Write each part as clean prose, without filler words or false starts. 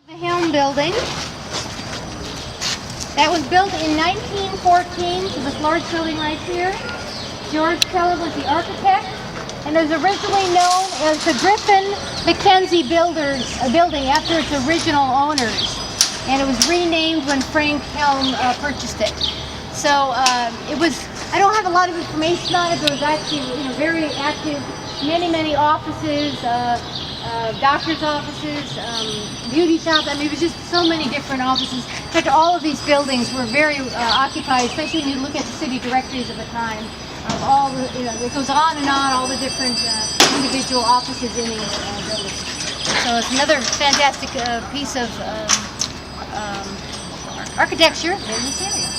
The Helm building. That was built in 1914, so this large building right here. George Keller was the architect, and it was originally known as the Griffin Mackenzie building after its original owners. And it was renamed when Frank Helm purchased it. So it was, I don't have a lot of information on it, but it was actually very active, many offices, doctor's offices, beauty shops. I mean, it was just so many different offices. In fact, all of these buildings were very occupied, especially when you look at the city directories of the time. All the, it goes on and on, all the different individual offices in these buildings. So it's another fantastic piece of architecture in this area.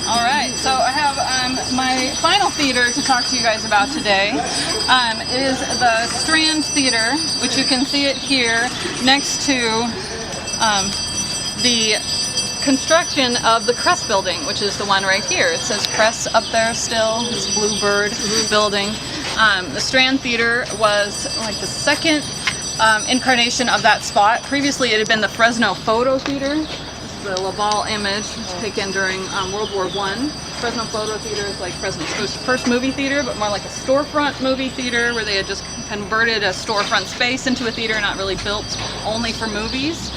All right, so I have my final theater to talk to you guys about today. It is the Strand Theater, which you can see it here next to the construction of the Crest building, which is the one right here. It says Crest up there still, this blue bird building. The Strand Theater was like the second incarnation of that spot. Previously it had been the Fresno Photo Theater. The Laval image was taken during World War I. Fresno Photo Theater is like Fresno's first movie theater, but more like a storefront movie theater where they had just converted a storefront space into a theater, not really built only for movies.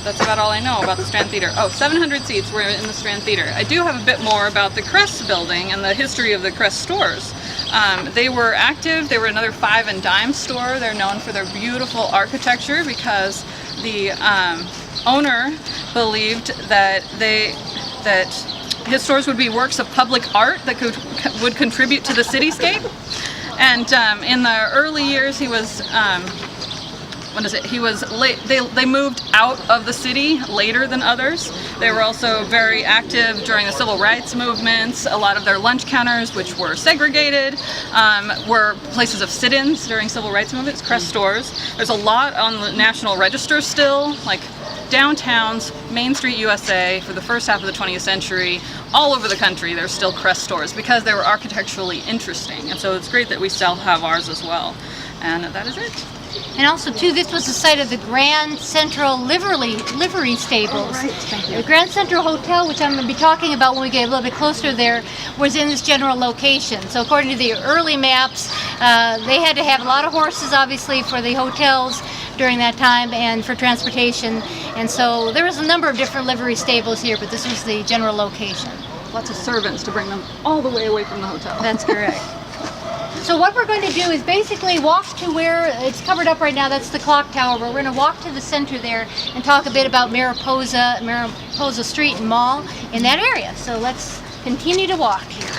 That's about all I know about the Strand Theater. Oh, 700 seats were in the Strand Theater. I do have a bit more about the Crest building and the history of the Crest stores. They were active. They were another five and dime store. They're known for their beautiful architecture because the owner believed that his stores would be works of public art that would contribute to the cityscape. And in the early years, he was they moved out of the city later than others. They were also very active during the civil rights movements. A lot of their lunch counters, which were segregated, were places of sit-ins during civil rights movements. Crest stores. There's a lot on the National Register still, like downtowns, Main Street, USA, for the first half of the 20th century. All over the country, there's still Crest stores because they were architecturally interesting. And so it's great that we still have ours as well. And that is it. And also, too, this was the site of the Grand Central Livery Stables. Oh, right. Thank you. The Grand Central Hotel, which I'm going to be talking about when we get a little bit closer there, was in this general location. So according to the early maps, they had to have a lot of horses, obviously, for the hotels during that time and for transportation. And so there was a number of different livery stables here, but this was the general location. Lots of servants to bring them all the way away from the hotel. That's correct. So what we're going to do is basically walk to where it's covered up right now. That's the clock tower. We're going to walk to the center there and talk a bit about Mariposa Street and Mall in that area. So let's continue to walk here.